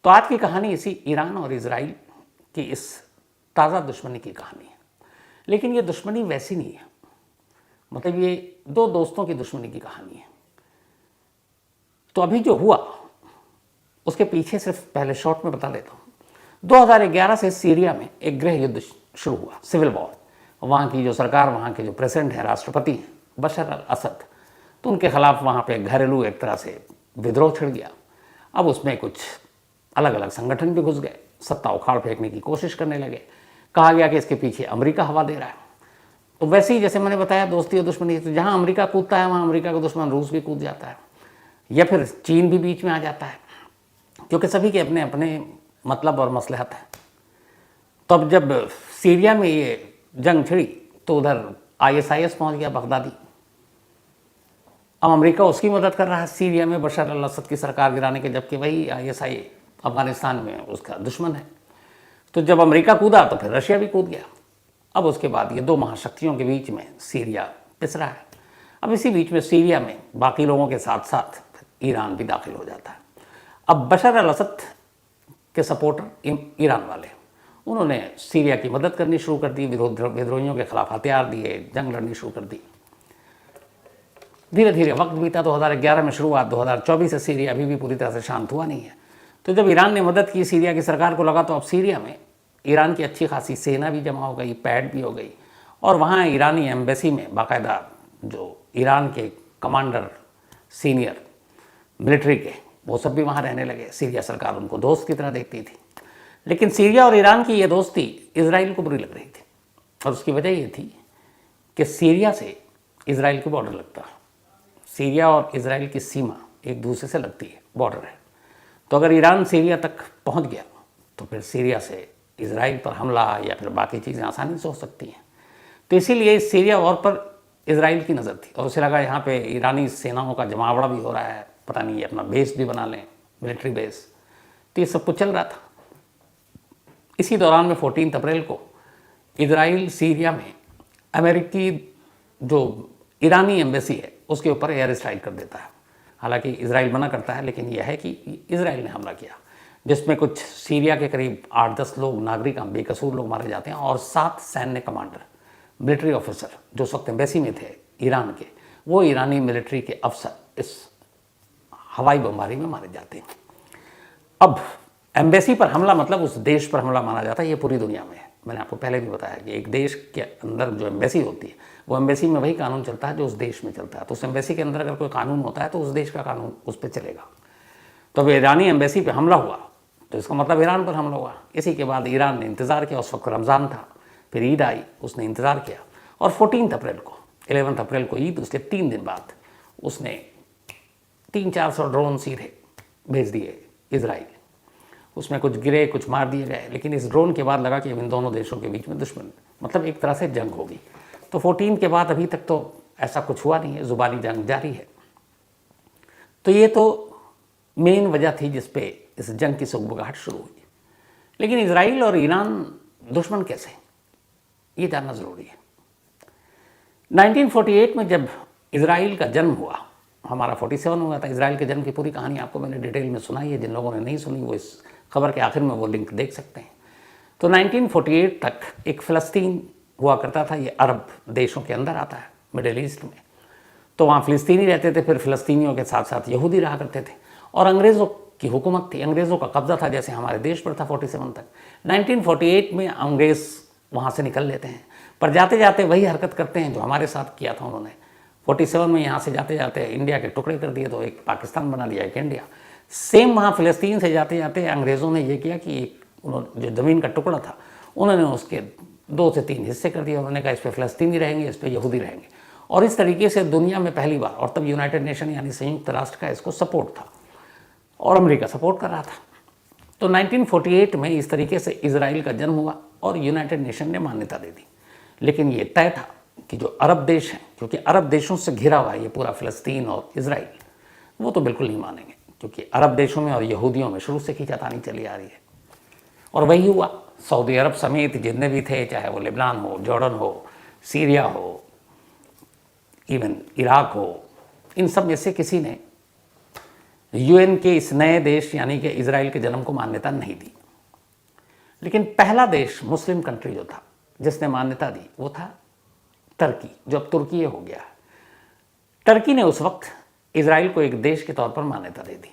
तो आज की कहानी इसी ईरान और इजराइल की इस ताज़ा दुश्मनी की कहानी है। लेकिन ये दुश्मनी वैसी नहीं है, मतलब ये दो दोस्तों की दुश्मनी की कहानी है। तो अभी जो हुआ उसके पीछे सिर्फ पहले शॉर्ट में बता देता हूँ। 2011 से सीरिया में एक गृह युद्ध शुरू हुआ, सिविल वॉर। वहाँ की जो सरकार, वहाँ के जो प्रेसिडेंट हैं, राष्ट्रपति हैं बशर अल असद, तो उनके खिलाफ वहाँ पे घरेलू एक तरह से विद्रोह छिड़ गया। अब उसमें कुछ अलग अलग संगठन भी घुस गए, सत्ता उखाड़ फेंकने की कोशिश करने लगे। कहा गया कि इसके पीछे अमेरिका हवा दे रहा है। तो वैसे ही जैसे मैंने बताया दोस्ती और दुश्मनी, तो जहाँ अमेरिका कूदता है वहाँ अमेरिका का दुश्मन रूस भी कूद जाता है, या फिर चीन भी बीच में आ जाता है, क्योंकि सभी के अपने अपने मतलब और मसलहत है। तो अब जब सीरिया में ये जंग छिड़ी तो उधर ISIS पहुंच गया, बगदादी। अब अमेरिका उसकी मदद कर रहा है सीरिया में बशर अल असद की सरकार गिराने के, जबकि वही ISI अफगानिस्तान में उसका दुश्मन है। तो जब अमेरिका कूदा तो फिर रशिया भी कूद गया। अब उसके बाद ये दो महाशक्तियों के बीच में सीरिया पिस रहा है। अब इसी बीच में सीरिया में बाकी लोगों के साथ साथ ईरान भी दाखिल हो जाता है। अब बशर अल असद के सपोर्टर ईरान वाले, उन्होंने सीरिया की मदद करनी शुरू कर दी, विद्रोहियों के खिलाफ हथियार दिए, जंग लड़नी शुरू कर दी। धीरे धीरे वक्त बीता, 2011 में शुरुआत, 2024 से सीरिया अभी भी पूरी तरह से शांत हुआ नहीं है। तो जब ईरान ने मदद की सीरिया की सरकार को, लगा तो अब सीरिया में ईरान की अच्छी खासी सेना भी जमा हो गई, पैड भी हो गई, और वहाँ ईरानी एम्बेसी में बाकायदा जो ईरान के कमांडर सीनियर मिलिट्री के, वो सब भी वहाँ रहने लगे। सीरिया सरकार उनको दोस्त की तरह देखती थी। लेकिन सीरिया और ईरान की ये दोस्ती इजराइल को बुरी लग रही थी, और उसकी वजह ये थी कि सीरिया से इजराइल की बॉर्डर लगता है। सीरिया और इजराइल की सीमा एक दूसरे से लगती है, बॉर्डर है। तो अगर ईरान सीरिया तक पहुंच गया तो फिर सीरिया से इजराइल पर हमला या फिर बाकी चीज़ें आसानी से हो सकती हैं। तो इसीलिए इस सीरिया वॉर पर इजराइल की नज़र थी, और उसे लगा यहाँ पे ईरानी सेनाओं का जमावड़ा भी हो रहा है, पता नहीं ये अपना बेस भी बना लें, मिलिट्री बेस। तो ये सब कुछ चल रहा था। इसी दौरान में 14 अप्रैल को इजराइल सीरिया में अमेरिकी जो ईरानी एम्बेसी है उसके ऊपर एयर स्ट्राइक कर देता है। हालांकि इजराइल मना करता है, लेकिन यह है कि इजराइल ने हमला किया, जिसमें कुछ सीरिया के करीब 8-10 लोग, नागरिक, बेकसूर लोग मारे जाते हैं, और 7 सैन्य कमांडर, मिलिट्री ऑफिसर जो उस वक्त एम्बेसी में थे ईरान के, वो ईरानी मिलिट्री के अफसर इस हवाई बमबारी में मारे जाते हैं। अब एम्बेसी पर हमला मतलब उस देश पर हमला माना जाता है, ये पूरी दुनिया में है। मैंने आपको पहले भी बताया कि एक देश के अंदर जो एम्बेसी होती है, वो एम्बेसी में वही कानून चलता है जो उस देश में चलता है। तो उस एम्बेसी के अंदर अगर कोई कानून होता है तो उस देश का कानून उस पर चलेगा। तो अब ईरानी एम्बेसी पे हमला हुआ तो इसका मतलब ईरान पर हमला हुआ। इसी के बाद ईरान ने इंतज़ार किया, उस वक्त रमज़ान था, फिर ईद आई, उसने इंतज़ार किया, और 14 अप्रैल को, 11 अप्रैल को ईद, उसके 3 दिन बाद उसने 300-400 ड्रोन सीधे भेज दिए इजराइल। उसमें कुछ गिरे, कुछ मार दिए गए, लेकिन इस ड्रोन के बाद लगा कि इन दोनों देशों के बीच में दुश्मन, मतलब एक तरह से जंग होगी। तो 14 के बाद अभी तक तो ऐसा कुछ हुआ नहीं है, ज़ुबानी जंग जारी है। तो ये तो मेन वजह थी जिस पे इस जंग की सुगबुगाहट शुरू हुई। लेकिन इजराइल और ईरान दुश्मन कैसे, ये जानना ज़रूरी है। 1948 में जब इजराइल का जन्म हुआ, हमारा 47 हुआ था। इजराइल के जन्म की पूरी कहानी आपको मैंने डिटेल में सुनाई है, जिन लोगों ने नहीं सुनी वो इस खबर के आखिर में वो लिंक देख सकते हैं। तो 1948 तक एक फ़लस्तीन हुआ करता था, ये अरब देशों के अंदर आता है, मिडिल ईस्ट में। तो वहाँ फ़लस्तीनी रहते थे, फिर फ़लस्तीनियों के साथ साथ यहूदी रहा करते थे, और अंग्रेज़ों की हुकूमत थी, अंग्रेज़ों का कब्ज़ा था, जैसे हमारे देश पर था 47 तक। 1948 में अंग्रेज़ वहाँ से निकल लेते हैं, पर जाते जाते वही हरकत करते हैं जो हमारे साथ किया था उन्होंने। 47 में यहाँ से जाते जाते इंडिया के टुकड़े कर दिए, तो एक पाकिस्तान बना लिया, एक इंडिया। सेम वहाँ फ़लस्तीन से जाते जाते अंग्रेज़ों ने ये किया कि एक जो ज़मीन का टुकड़ा था उन्होंने उसके 2 से 3 हिस्से कर दिए। उन्होंने कहा इस पर फ़लस्तीनी रहेंगे, इस पर यहूदी रहेंगे, और इस तरीके से दुनिया में पहली बार, और तब यूनाइटेड नेशन यानी संयुक्त राष्ट्र का इसको सपोर्ट था, और अमेरिका सपोर्ट कर रहा था। तो 1948 में इस तरीके से इजराइल का जन्म हुआ और यूनाइटेड नेशन ने मान्यता दे दी। लेकिन ये तय था कि जो अरब देश हैं, क्योंकि अरब देशों से घिरा हुआ है ये पूरा फ़लस्तीन और इजराइल, वो तो बिल्कुल नहीं मानेंगे, क्योंकि अरब देशों में और यहूदियों में शुरू से खींचातानी चली आ रही है। और वही हुआ, सऊदी अरब समेत जितने भी थे, चाहे वो लेबनान हो, जॉर्डन हो, सीरिया हो, इवन इराक हो, इन सब में से किसी ने यूएन के इस नए देश यानी कि इजराइल के जन्म को मान्यता नहीं दी। लेकिन पहला देश मुस्लिम कंट्री जो था जिसने मान्यता दी वो था टर्की, जो अब तुर्की हो गया। टर्की ने उस वक्त इजराइल को एक देश के तौर पर मान्यता दे दी,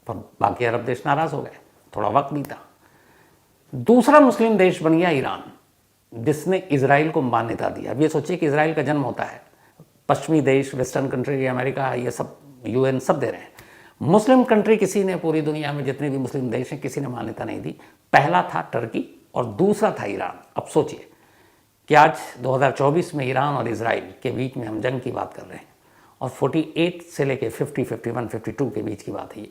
पर बाकी अरब देश नाराज हो गए, थोड़ा वक्त बीता। दूसरा मुस्लिम देश बन गया ईरान, जिसने इजराइल को मान्यता दी। अब ये सोचिए कि इजराइल का जन्म होता है, पश्चिमी देश, वेस्टर्न कंट्री, अमेरिका, ये सब, यूएन सब दे रहे हैं। मुस्लिम कंट्री किसी ने, पूरी दुनिया में जितने भी मुस्लिम देश हैं, किसी ने मान्यता नहीं दी। पहला था टर्की और दूसरा था ईरान। अब सोचिए कि आज 2024 में ईरान और इजराइल के बीच में हम जंग की बात कर रहे हैं, और 48 से लेके 50, 51, 52 के बीच की बात है।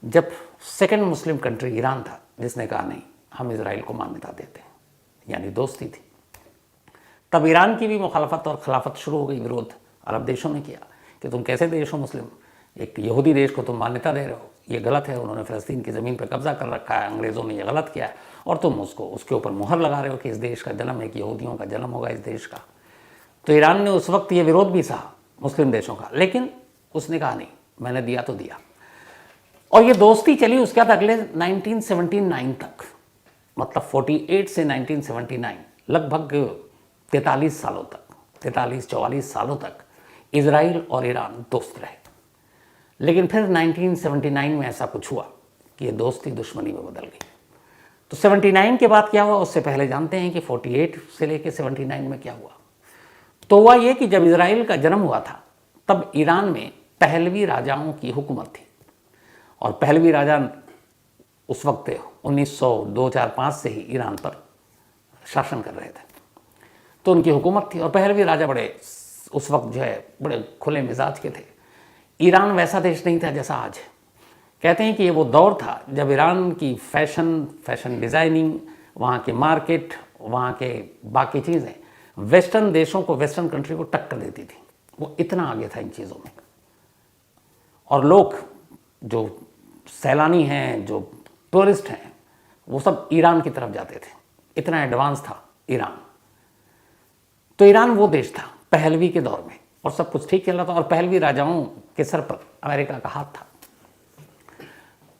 जब सेकंड मुस्लिम कंट्री ईरान था जिसने कहा नहीं, हम इजराइल को मान्यता देते हैं, यानी दोस्ती थी। तब ईरान की भी मुखालफत और खिलाफत शुरू हो गई, विरोध अरब देशों ने किया कि तुम कैसे देश हो मुस्लिम, एक यहूदी देश को तुम मान्यता दे रहे हो, ये गलत है, उन्होंने फ़लस्तीन की ज़मीन पर कब्जा कर रखा है, अंग्रेज़ों ने ये गलत किया है, और तुम उसके ऊपर मुहर लगा रहे हो कि इस देश का जन्म है, कि यहूदियों का जन्म होगा इस देश का। तो ईरान ने उस वक्त ये विरोध भी सहा मुस्लिम देशों का, लेकिन उसने कहा नहीं, मैंने दिया तो दिया। और ये दोस्ती चली उसके बाद अगले 1979 तक, मतलब 48 से 1979, लगभग 43 सालों तक, 43-44 सालों तक इजराइल और ईरान दोस्त रहे। लेकिन फिर 1979 में ऐसा कुछ हुआ कि ये दोस्ती दुश्मनी में बदल गई। तो 79 के बाद क्या हुआ, उससे पहले जानते हैं कि 48 से लेके 79 में क्या हुआ। तो हुआ ये कि जब इजराइल का जन्म हुआ था तब ईरान में पहलवी राजाओं की हुकूमत थी, और पहलवी राजा उस वक्त 1902-4-5 से ही ईरान पर शासन कर रहे थे। तो उनकी हुकूमत थी, और पहलवी राजा बड़े उस वक्त जो है बड़े खुले मिजाज के थे। ईरान वैसा देश नहीं था जैसा आज है। कहते हैं कि ये वो दौर था जब ईरान की फैशन डिज़ाइनिंग, वहाँ के मार्केट, वहाँ के बाकी चीज़ें वेस्टर्न देशों को, वेस्टर्न कंट्री को टक्कर देती थी। वो इतना आगे था इन चीज़ों में, और लोग जो सैलानी हैं, जो टूरिस्ट हैं, वो सब ईरान की तरफ जाते थे, इतना एडवांस था ईरान। तो ईरान वो देश था पहलवी के दौर में, और सब कुछ ठीक चल रहा था, और पहलवी राजाओं के सर पर अमेरिका का हाथ था।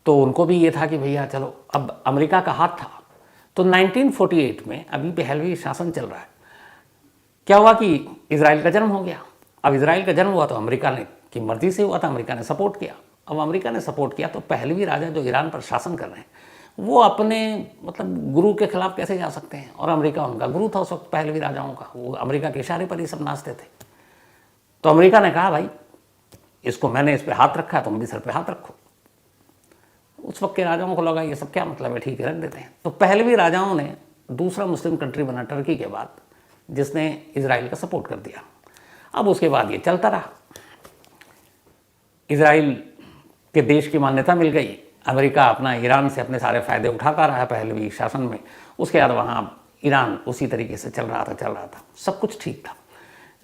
तो उनको भी ये था कि भैया चलो, अब अमेरिका का हाथ था। तो 1948 में अभी पहलवी शासन चल रहा है। क्या हुआ कि इजराइल का जन्म हो गया। अब इजराइल का जन्म हुआ तो अमेरिका ने की मर्जी से हुआ था, अमेरिका ने सपोर्ट किया। अब अमेरिका ने सपोर्ट किया तो पहलवी राजा जो ईरान पर शासन कर रहे हैं, वो अपने मतलब गुरु के खिलाफ कैसे जा सकते हैं, और अमेरिका उनका गुरु था उस वक्त पहलवी राजाओं का, वो अमेरिका के इशारे पर ही सब नाचते थे। तो अमेरिका ने कहा भाई इसको, मैंने इस पर हाथ रखा है, तुम भी सर पे हाथ रखो। उस वक्त के राजाओं को लगा ये सब क्या मतलब है, ठीक है रख देते हैं। तो पहलवी राजाओं ने दूसरा मुस्लिम कंट्री बना टर्की के बाद, जिसने इजराइल का सपोर्ट कर दिया। अब उसके बाद ये चलता रहा, इजराइल के देश की मान्यता मिल गई, अमेरिका अपना ईरान से अपने सारे फ़ायदे उठाता रहा पहलवी शासन में। उसके बाद वहाँ ईरान उसी तरीके से चल रहा था, सब कुछ ठीक था।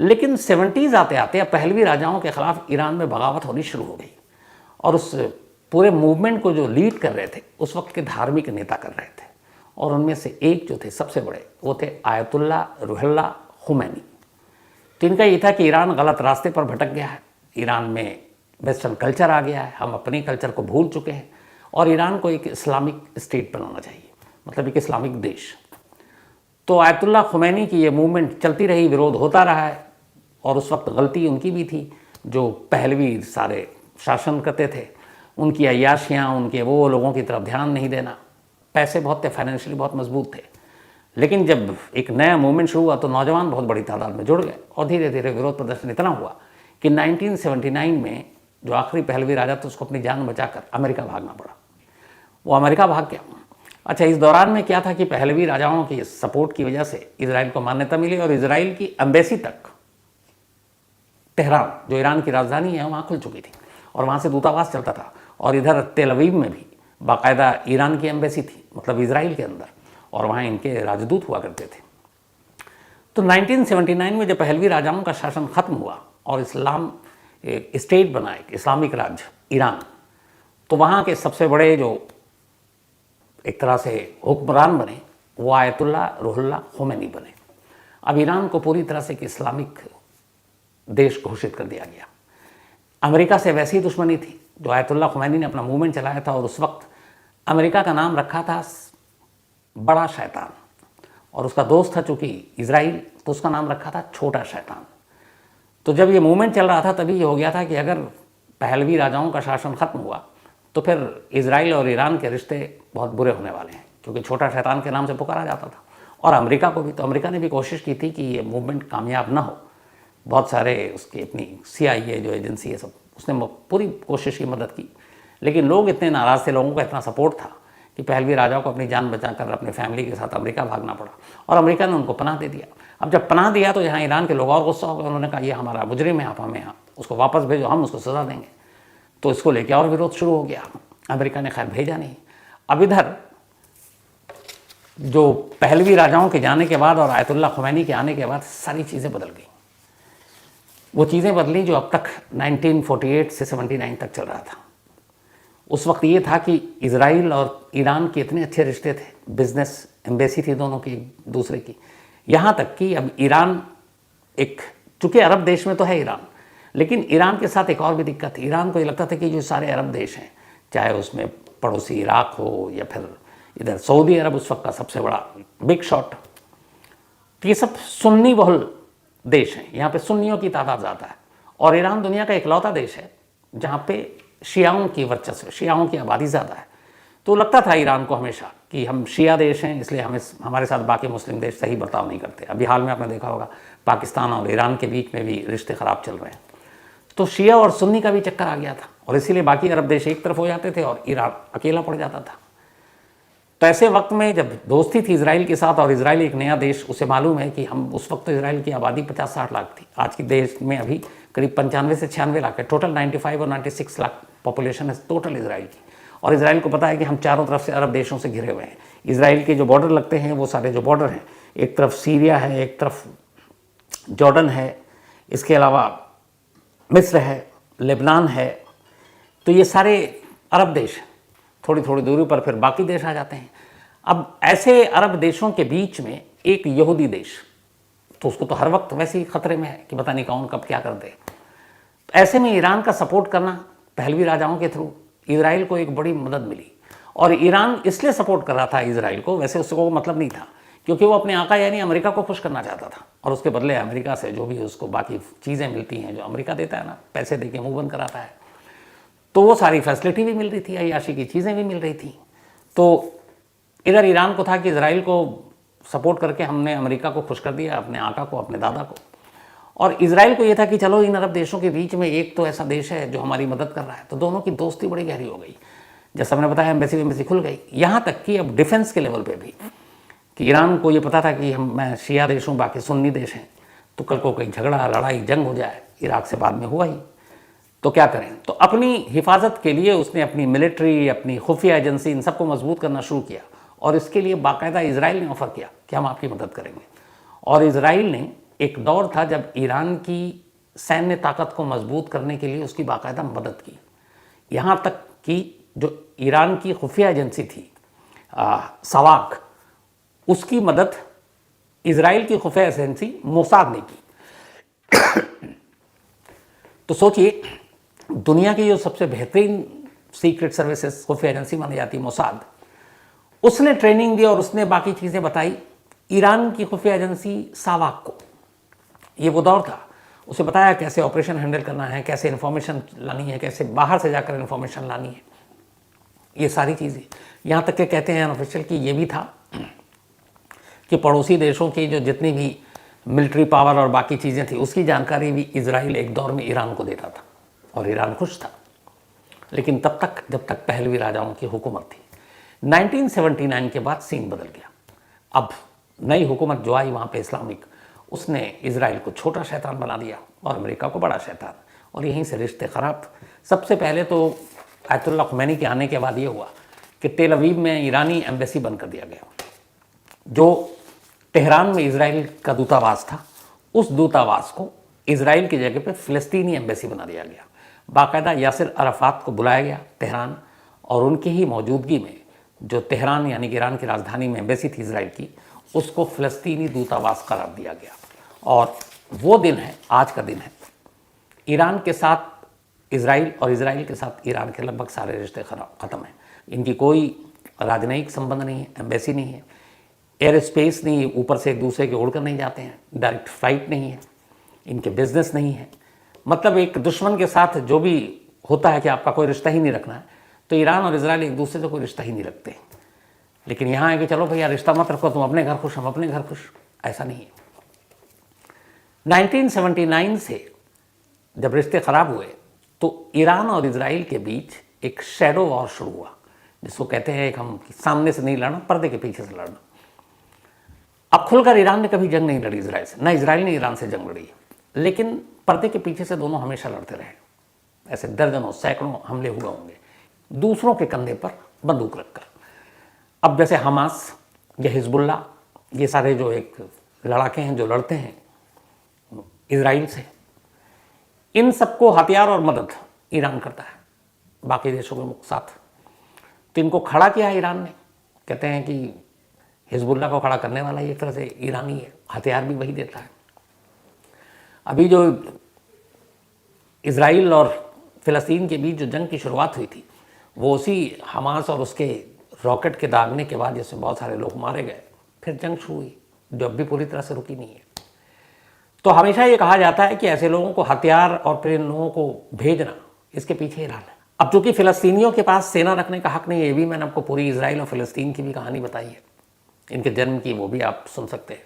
लेकिन 70s आते आते अब पहलवी राजाओं के ख़िलाफ़ ईरान में बगावत होनी शुरू हो गई, और उस पूरे मूवमेंट को जो लीड कर रहे थे उस वक्त के धार्मिक नेता कर रहे थे, और उनमें से एक जो थे सबसे बड़े, वो थे आयतुल्ला रुहुल्ला खुमैनी। तो इनका ये था कि ईरान गलत रास्ते पर भटक गया है, ईरान में वेस्टर्न कल्चर आ गया है, हम अपने कल्चर को भूल चुके हैं, और ईरान को एक इस्लामिक स्टेट बनाना चाहिए, मतलब एक इस्लामिक देश। तो आयतुल्ला खुमैनी की ये मूवमेंट चलती रही, विरोध होता रहा है, और उस वक्त गलती उनकी भी थी जो पहलवी सारे शासन करते थे, उनकी अय्याशियाँ, उनके वो लोगों की तरफ ध्यान नहीं देना। पैसे बहुत थे, फाइनेंशियली बहुत मजबूत थे, लेकिन जब एक नया मूवमेंट शुरू हुआ तो नौजवान बहुत बड़ी तादाद में जुड़ गए, और धीरे धीरे विरोध प्रदर्शन इतना हुआ कि 1979 में जो आखिरी पहलवी राजा था उसको अपनी जान बचाकर अमेरिका भागना पड़ा। वो अमेरिका भाग गया। अच्छा, इस दौरान में क्या था कि पहलवी राजाओं की सपोर्ट की वजह से इजराइल को मान्यता मिली, और इजराइल की एम्बेसी तक तेहरान, जो ईरान की राजधानी है, वहाँ खुल चुकी थी, और वहाँ से दूतावास चलता था। और इधर तेल अवीव में भी बाकायदा ईरान की एम्बेसी थी, मतलब इजराइल के अंदर, और वहाँ इनके राजदूत हुआ करते थे। तो 1979 में जब पहलवी राजाओं का शासन खत्म हुआ और इस्लाम एक स्टेट बना, एक इस्लामिक राज्य ईरान, तो वहाँ के सबसे बड़े जो एक तरह से हुक्मरान बने वो आयतुल्ला रुहुल्ला खुमैनी बने। अब ईरान को पूरी तरह से एक इस्लामिक देश घोषित कर दिया गया। अमेरिका से वैसी दुश्मनी थी, जो आयतुल्लाह खुमैनी ने अपना मूवमेंट चलाया था, और उस वक्त अमेरिका का नाम रखा था बड़ा शैतान, और उसका दोस्त था चूँकि इजराइल, तो उसका नाम रखा था छोटा शैतान। तो जब ये मूवमेंट चल रहा था तभी ये हो गया था कि अगर पहलवी राजाओं का शासन ख़त्म हुआ तो फिर इजराइल और ईरान के रिश्ते बहुत बुरे होने वाले हैं, क्योंकि छोटा शैतान के नाम से पुकारा जाता था। और अमेरिका को भी, तो अमेरिका ने भी कोशिश की थी कि ये मूवमेंट कामयाब ना हो। बहुत सारे उसकी अपनी CIA जो एजेंसी है सब, उसने पूरी कोशिश की, मदद की, लेकिन लोग इतने नाराज़ थे, लोगों का इतना सपोर्ट था कि पहलवी राजाओं को अपनी जान बचाकर अपनी फैमिली के साथ अमेरिका भागना पड़ा, और अमेरिका ने उनको पनाह दे दिया। अब जब पनाह दिया तो यहाँ ईरान के लोग और गुस्सा हो गए, उन्होंने कहा ये हमारा मुजरिम है, आप हमें यहाँ उसको वापस भेजो, हम उसको सज़ा देंगे। तो इसको लेकर और विरोध शुरू हो गया। अमेरिका ने खैर भेजा नहीं। अब इधर जो पहलवी राजाओं के जाने के बाद और आयतुल्लाह खुमैनी के आने के बाद सारी चीज़ें बदल गई। वो चीज़ें बदली जो अब तक 1948 से 79 तक चल रहा था। उस वक्त ये था कि इजराइल और ईरान के इतने अच्छे रिश्ते थे, बिजनेस एम्बेसी थी दोनों की एक दूसरे की, यहाँ तक कि अब ईरान एक, चूँकि अरब देश में तो है ईरान, लेकिन ईरान के साथ एक और भी दिक्कत थी। ईरान को ये लगता था कि जो सारे अरब देश हैं, चाहे उसमें पड़ोसी इराक हो या फिर इधर सऊदी अरब उस वक्त का सबसे बड़ा बिग शॉट, तो ये सब सुन्नी बहुल देश हैं, यहाँ पे सुन्नियों की तादाद ज़्यादा है। और ईरान दुनिया का इकलौता देश है जहाँ पे शियाओं की वर्चस्व, शियाओं की आबादी ज़्यादा है। तो लगता था ईरान को हमेशा कि हम शिया देश हैं, इसलिए हमारे साथ बाकी मुस्लिम देश सही बर्ताव नहीं करते। अभी हाल में आपने देखा होगा पाकिस्तान और ईरान के बीच में भी रिश्ते ख़राब चल रहे हैं। तो शिया और सुन्नी का भी चक्कर आ गया था, और इसीलिए बाकी अरब देश एक तरफ हो जाते थे और ईरान अकेला पड़ जाता था। तो ऐसे वक्त में जब दोस्ती थी इजराइल के साथ, और इजराइल एक नया देश, उसे मालूम है कि हम, उस वक्त तो इजराइल की आबादी 50-60 लाख थी, आज के देश में अभी करीब 95 से 96 लाख है, टोटल 95 और 96 लाख पॉपुलेशन है टोटल इजराइल की। और इजराइल को पता है कि हम चारों तरफ से अरब देशों से घिरे हुए हैं। इजराइल के जो बॉर्डर लगते हैं वो सारे जो बॉर्डर हैं, एक तरफ सीरिया है, एक तरफ जॉर्डन है, इसके अलावा मिस्र है, लेबनान है, तो ये सारे अरब देश, थोड़ी थोड़ी दूरी पर फिर बाकी देश आ जाते हैं। अब ऐसे अरब देशों के बीच में एक यहूदी देश, तो उसको तो हर वक्त वैसे ही खतरे में है कि पता नहीं कौन कब क्या कर दे। तो ऐसे में ईरान का सपोर्ट करना पहलवी राजाओं के थ्रू इजराइल को एक बड़ी मदद मिली। और ईरान इसलिए सपोर्ट कर रहा था इजराइल को, वैसे उसको मतलब नहीं था, क्योंकि वो अपने आका यानी अमेरिका को खुश करना चाहता था, और उसके बदले अमेरिका से जो भी उसको बाकी चीज़ें मिलती हैं, जो अमेरिका देता है ना, पैसे दे के मुँह बंद कराता है, तो वो सारी फैसिलिटी भी मिल रही थी, अय्याशी की चीज़ें भी मिल रही थी। तो इधर ईरान को था कि इजराइल को सपोर्ट करके हमने अमेरिका को खुश कर दिया, अपने आका को, अपने दादा को। और इजराइल को ये था कि चलो इन अरब देशों के बीच में एक तो ऐसा देश है जो हमारी मदद कर रहा है, तो दोनों की दोस्ती बड़ी गहरी हो गई। जैसा मैंने बताया, एम्बेसी खुल गई, यहाँ तक कि अब डिफेंस के लेवल पे भी, कि ईरान को ये पता था कि मैं शिया देश हूँ, बाकी सुन्नी देश हैं, तो कल को कोई झगड़ा, लड़ाई, जंग हो जाए, इराक से बाद में हुआ ही, तो क्या करें। तो अपनी हिफाजत के लिए उसने अपनी मिलिट्री, अपनी खुफिया एजेंसी, इन सबको मजबूत करना शुरू किया। और इसके लिए बाकायदा इजराइल ने ऑफ़र किया कि हम आपकी मदद करेंगे। और इजराइल ने, एक दौर था जब ईरान की सैन्य ताकत को मजबूत करने के लिए उसकी बाकायदा मदद की, यहाँ तक कि जो ईरान की खुफिया एजेंसी थी सवाक, उसकी मदद इजराइल की खुफिया एजेंसी मोसाद ने की। तो सोचिए, दुनिया की जो सबसे बेहतरीन सीक्रेट सर्विसेज खुफिया एजेंसी मानी जाती है मोसाद, उसने ट्रेनिंग दी और उसने बाकी चीज़ें बताई ईरान की खुफिया एजेंसी सावाक को। ये वो दौर था, उसे बताया कैसे ऑपरेशन हैंडल करना है, कैसे इन्फॉर्मेशन लानी है, कैसे बाहर से जाकर इन्फॉर्मेशन लानी है, ये सारी चीज़ें। यहाँ तक के कहते हैं अनऑफिशियल कि ये भी था कि पड़ोसी देशों की जो जितनी भी मिलिट्री पावर और बाकी चीज़ें थी, उसकी जानकारी भी इजराइल एक दौर में ईरान को देता था, और ईरान खुश था। लेकिन तब तक जब तक पहलवी राजाओं की हुकूमत थी। 1979 के बाद सीन बदल गया। अब नई हुकूमत जो आई वहाँ पे इस्लामिक, उसने इजराइल को छोटा शैतान बना दिया और अमेरिका को बड़ा शैतान, और यहीं से रिश्ते ख़राब। सबसे पहले तो आयतुल्लाह खुमैनी के आने के बाद ये हुआ कि तेल अवीव में ईरानी एम्बेसी बंद कर दिया गया। जो तेहरान में इजराइल का दूतावास था, उस दूतावास को इजराइल की जगह पे फ़िलिस्तीनी एम्बेसी बना दिया गया। बाकायदा यासिर अराफात को बुलाया गया तेहरान, और उनकी ही मौजूदगी में जो तेहरान यानी कि ईरान की राजधानी में एम्बेसी थी इजराइल की, उसको फ़िलिस्तीनी दूतावास करार दिया गया। और वो दिन है, आज का दिन है। ईरान के साथ इसराइल और इसराइल के साथ ईरान के लगभग सारे रिश्ते ख़त्म हैं। इनकी कोई राजनयिक संबंध नहीं है, एम्बेसी नहीं है, एयर स्पेस नहीं है, ऊपर से एक दूसरे के उड़कर नहीं जाते हैं, डायरेक्ट फ्लाइट नहीं है, इनके बिजनेस नहीं है। मतलब एक दुश्मन के साथ जो भी होता है कि आपका कोई रिश्ता ही नहीं रखना है, तो ईरान और इसराइल एक दूसरे से कोई रिश्ता ही नहीं रखते। लेकिन यहाँ है कि चलो भैया रिश्ता मत रखो, तुम अपने घर खुश, हम अपने घर खुश, ऐसा नहीं है। 1979 से जब रिश्ते ख़राब हुए तो ईरान और इसराइल के बीच एक शैडो वॉर शुरू हुआ, जिसको कहते हैं एक हम सामने से नहीं लड़ना, पर्दे के पीछे से लड़ना। अब खुलकर ईरान ने कभी जंग नहीं लड़ी इसराइल से, ना इसराइल ने ईरान से जंग लड़ी, लेकिन पर्दे के पीछे से दोनों हमेशा लड़ते रहे। ऐसे दर्जनों सैकड़ों हमले हुए होंगे दूसरों के कंधे पर बंदूक रखकर। अब जैसे हमास या हिजबुल्ला, ये सारे जो एक लड़ाके हैं जो लड़ते हैं इसराइल से, इन सबको हथियार और मदद ईरान करता है बाकी देशों के साथ। तो इनको खड़ा किया ईरान ने। कहते हैं कि हिजबुल्ला को खड़ा करने वाला एक तरह से ईरान ही है, हथियार भी वही देता है। अभी जो इसराइल और फ़िलिस्तीन के बीच जो जंग की शुरुआत हुई थी, वो उसी हमास और उसके रॉकेट के दागने के बाद जैसे बहुत सारे लोग मारे गए, फिर जंग शुरू हुई, जो अब भी पूरी तरह से रुकी नहीं है। तो हमेशा ये कहा जाता है कि ऐसे लोगों को हथियार और फिर इन लोगों को भेजना, इसके पीछे ईरान है। अब चूंकि फ़िलिस्तीनियों के पास सेना रखने का हक नहीं है, ये भी मैंने आपको पूरी इसराइल और फ़िलिस्तीन की भी कहानी बताई है, इनके जन्म की, वो भी आप सुन सकते हैं।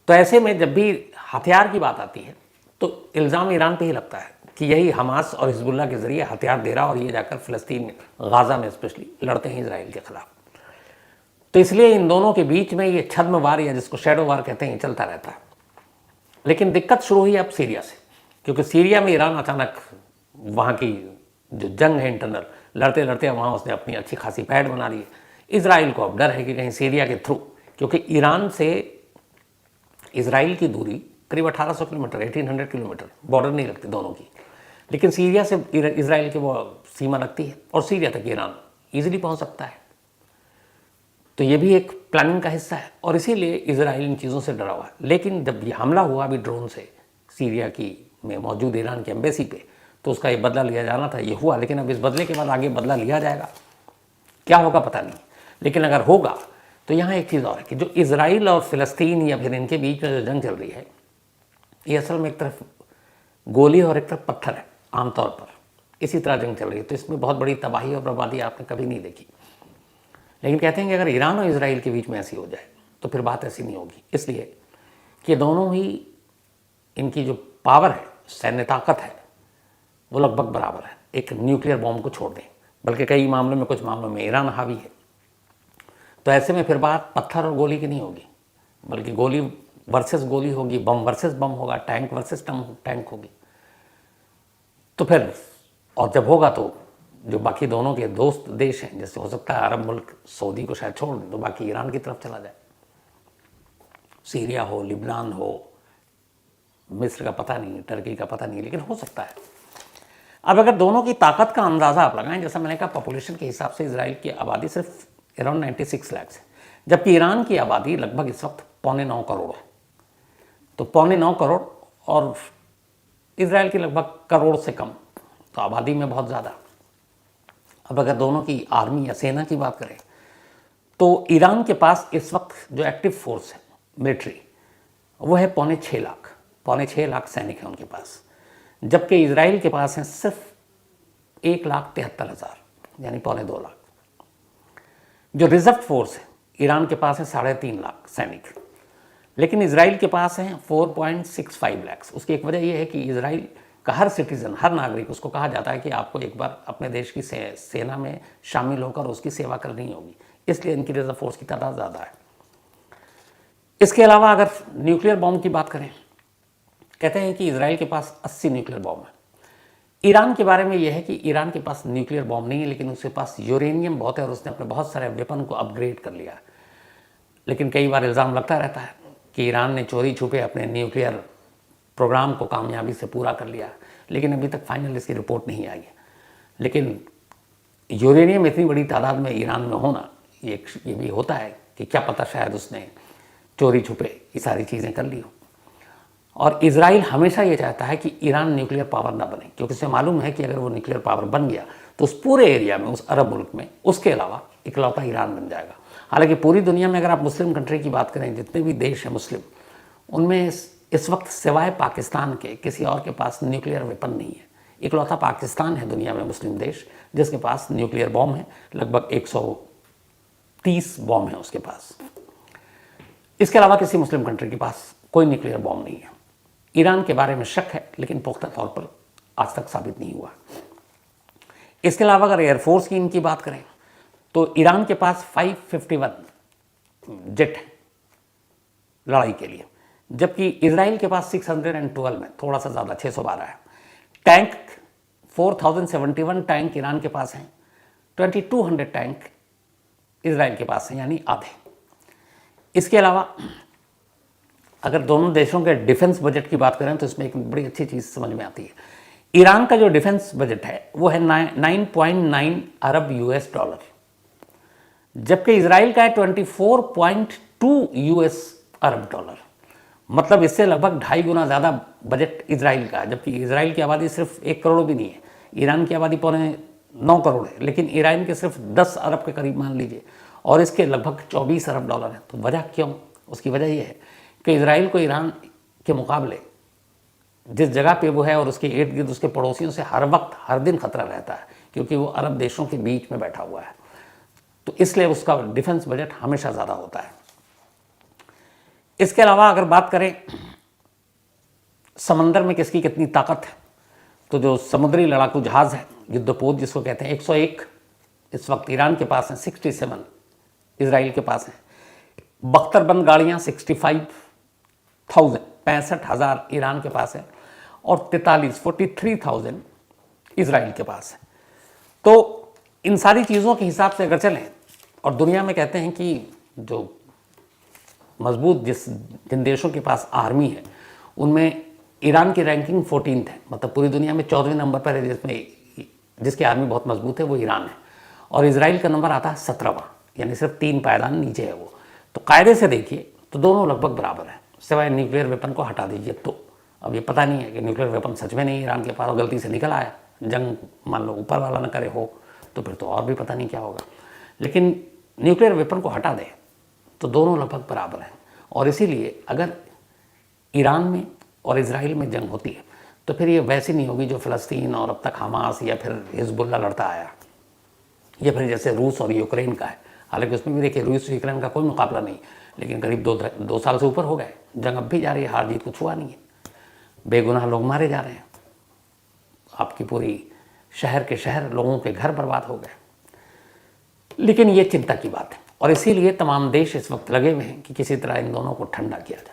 तो ऐसे में जब भी हथियार की बात आती है तो इल्ज़ाम ईरान पे ही लगता है कि यही हमास और हिजबुल्ला के ज़रिए हथियार दे रहा और ये जाकर फ़िलिस्तीन में, गाज़ा में स्पेशली लड़ते हैं इसराइल के ख़िलाफ़। तो इसलिए इन दोनों के बीच में ये छद्म वार या जिसको शैडो वार कहते हैं चलता रहता है। लेकिन दिक्कत शुरू हुई अब सीरिया से, क्योंकि सीरिया में ईरान अचानक वहाँ की जो जंग है इंटरनल, लड़ते लड़ते वहाँ उसने अपनी अच्छी खासी पैठ बना ली है। इसराइल को अब डर है कि कहीं सीरिया के थ्रू, क्योंकि ईरान से इसराइल की दूरी करीब 1800 किलोमीटर, 1800 किलोमीटर, बॉर्डर नहीं लगती दोनों की, लेकिन सीरिया से इसराइल की वो सीमा लगती है और सीरिया तक ईरान ईजिली पहुँच सकता है। तो ये भी एक प्लानिंग का हिस्सा है और इसीलिए इसराइल इन चीज़ों से डरा हुआ है। लेकिन जब ये हमला हुआ अभी ड्रोन से सीरिया की में मौजूद ईरान की एम्बेसी पे, तो उसका ये बदला लिया जाना था, ये हुआ। लेकिन अब इस बदले के बाद आगे बदला लिया जाएगा, क्या होगा पता नहीं। लेकिन अगर होगा तो यहाँ एक चीज़ और है कि जो इसराइल और फ़िलिस्तीन या फिर इनके बीच में जो जंग चल रही है, ये असल में एक तरफ गोली और एक तरफ पत्थर है। आमतौर पर इसी तरह जंग चल रही है, तो इसमें बहुत बड़ी तबाही और बर्बादी आपने कभी नहीं देखी। लेकिन कहते हैं कि अगर ईरान और इसराइल के बीच में ऐसी हो जाए तो फिर बात ऐसी नहीं होगी, इसलिए कि दोनों ही इनकी जो पावर है, सैन्य ताकत है, वो लगभग बराबर है, एक न्यूक्लियर बॉम्ब को छोड़ दें। बल्कि कई मामलों में, कुछ मामलों में ईरान हावी है। तो ऐसे में फिर बात पत्थर और गोली की नहीं होगी, बल्कि गोली वर्सेस गोली होगी, बम वर्सेस बम होगा, टैंक वर्सेस टैंक होगी। तो फिर और जब होगा तो जो बाकी दोनों के दोस्त देश हैं, जैसे हो सकता है अरब मुल्क सऊदी को शायद छोड़ दें तो बाकी ईरान की तरफ चला जाए, सीरिया हो, लिबनान हो, मिस्र का पता नहीं, टर्की का पता नहीं, लेकिन हो सकता है। अब अगर दोनों की ताकत का अंदाज़ा आप लगाएं, जैसा मैंने कहा पॉपुलेशन के हिसाब से इसराइल की आबादी सिर्फ अराउंड 96 लाख है, जबकि ईरान की आबादी लगभग इस वक्त 9.25 करोड़ है। तो 9.25 करोड़ और इसराइल की लगभग करोड़ से कम, तो आबादी में बहुत ज़्यादा। अब अगर दोनों की आर्मी या सेना की बात करें तो ईरान के पास इस वक्त जो एक्टिव फोर्स है मिलिट्री, वो है 5.25 लाख, 5.25 लाख सैनिक हैं उनके पास, जबकि इसराइल के पास हैं सिर्फ 1,73,000 यानी 2.25 लाख। जो रिजर्व फोर्स है ईरान के पास है 3.5 लाख सैनिक, लेकिन इसराइल के पास हैं 4.65 लाख। उसकी एक वजह यह है कि इसराइल का हर सिटीज़न, हर नागरिक, उसको कहा जाता है कि आपको एक बार अपने देश की सेना में शामिल होकर उसकी सेवा करनी होगी, इसलिए इनकी रिजर्व फोर्स की तादाद ज़्यादा है। इसके अलावा अगर न्यूक्लियर बॉम्ब की बात करें, कहते हैं कि इसराइल के पास 80 न्यूक्लियर बॉम्ब है। ईरान के बारे में यह है कि ईरान के पास न्यूक्लियर बॉम्ब नहीं है, लेकिन उसके पास यूरेनियम बहुत है और उसने अपने बहुत सारे वेपन को अपग्रेड कर लिया। लेकिन कई बार इल्ज़ाम लगता रहता है कि ईरान ने चोरी छुपे अपने न्यूक्लियर प्रोग्राम को कामयाबी से पूरा कर लिया, लेकिन अभी तक फाइनल इसकी रिपोर्ट नहीं आई है। लेकिन यूरेनियम इतनी बड़ी तादाद में ईरान में होना, ये भी होता है कि क्या पता शायद उसने चोरी छुपे ये सारी चीज़ें कर ली हो। और इजराइल हमेशा ये चाहता है कि ईरान न्यूक्लियर पावर ना बने, क्योंकि उसे मालूम है कि अगर वो न्यूक्लियर पावर बन गया तो उस पूरे एरिया में, उस अरब मुल्क में, उसके अलावा इकलौता ईरान बन जाएगा। हालांकि पूरी दुनिया में अगर आप मुस्लिम कंट्री की बात करें, जितने भी देश हैं मुस्लिम, उनमें इस वक्त सिवाय पाकिस्तान के किसी और के पास न्यूक्लियर वेपन नहीं है। इकलौता पाकिस्तान है दुनिया में मुस्लिम देश जिसके पास न्यूक्लियर बॉम्ब है, लगभग 130 बॉम्ब है उसके पास। इसके अलावा किसी मुस्लिम कंट्री के पास कोई न्यूक्लियर बॉम्ब नहीं है। ईरान के बारे में शक है, लेकिन पुख्ता तौर पर आज तक साबित नहीं हुआ। इसके अलावा अगर एयरफोर्स की इनकी बात करें तो ईरान के पास 551 जेट है लड़ाई के लिए, जबकि इजराइल के पास 612 में, थोड़ा सा ज़्यादा, 612 है। टैंक 4071 टैंक ईरान के पास हैं, 2200 टैंक इजराइल के पास हैं, यानी आधे। इसके अलावा अगर दोनों देशों के डिफेंस बजट की बात करें तो इसमें एक बड़ी अच्छी चीज़ समझ में आती है। ईरान का जो डिफेंस बजट है वो है 9.9 अरब यूएस डॉलर, जबकि इजराइल का है 24.2 यूएस अरब डॉलर। मतलब इससे लगभग 2.5 गुना ज़्यादा बजट इजराइल का है, जबकि इजराइल की आबादी सिर्फ 1 करोड़ भी नहीं है। ईरान की आबादी 9 करोड़ है, लेकिन ईरान के सिर्फ 10 अरब के करीब मान लीजिए, और इसके लगभग 24 अरब डॉलर है। तो वजह क्यों? उसकी वजह यह है कि इजराइल को ईरान के मुकाबले जिस जगह पे वो है और उसके इर्द गिर्द उसके पड़ोसियों से हर वक्त, हर दिन खतरा रहता है, क्योंकि वो अरब देशों के बीच में बैठा हुआ है। तो इसलिए उसका डिफेंस बजट हमेशा ज़्यादा होता है। इसके अलावा अगर बात करें समंदर में किसकी कितनी ताकत है, तो जो समुद्री लड़ाकू जहाज़ है, युद्धपोत जिसको कहते हैं, 101 इस वक्त ईरान के पास हैं, 67 इजराइल के पास हैं। बख्तरबंद गाड़ियाँ 65,000 ईरान के पास है, और 43,000 इजराइल के पास है। तो इन सारी चीज़ों के हिसाब से अगर चलें, और दुनिया में कहते हैं कि जो मजबूत जिन देशों के पास आर्मी है उनमें ईरान की रैंकिंग 14th है, मतलब पूरी दुनिया में 14वें नंबर पर है जिसकी आर्मी बहुत मजबूत है, वो ईरान है। और इजराइल का नंबर आता है 17वां, यानी सिर्फ 3 पायदान नीचे है वो। तो कायदे से देखिए तो दोनों लगभग बराबर है, सिवाय न्यूक्लियर वेपन को हटा दीजिए। तो अब ये पता नहीं है कि न्यूक्लियर वेपन सच में नहीं ईरान के पास और गलती से निकल आया, जंग मान लो ऊपर वाला न करे हो, तो फिर तो और भी पता नहीं क्या होगा। लेकिन न्यूक्लियर वेपन को हटा दें तो दोनों लगभग बराबर हैं। और इसीलिए अगर ईरान में और इजराइल में जंग होती है तो फिर ये वैसी नहीं होगी जो फ़लस्तीन और अब तक हमास या फिर हिजबुल्लाह लड़ता आया, या फिर जैसे रूस और यूक्रेन का है। हालांकि उसमें भी देखिए रूस और यूक्रेन का कोई मुकाबला नहीं, लेकिन करीब 2 साल से ऊपर हो गए, जंग अब भी जा रही है, हार जीत कुछ हुआ नहीं है, बेगुनाह लोग मारे जा रहे हैं, आपकी पूरी शहर के शहर लोगों के घर बर्बाद हो गए। लेकिन ये चिंता की बात है, और इसीलिए तमाम देश इस वक्त लगे हुए हैं कि किसी तरह इन दोनों को ठंडा किया जाए।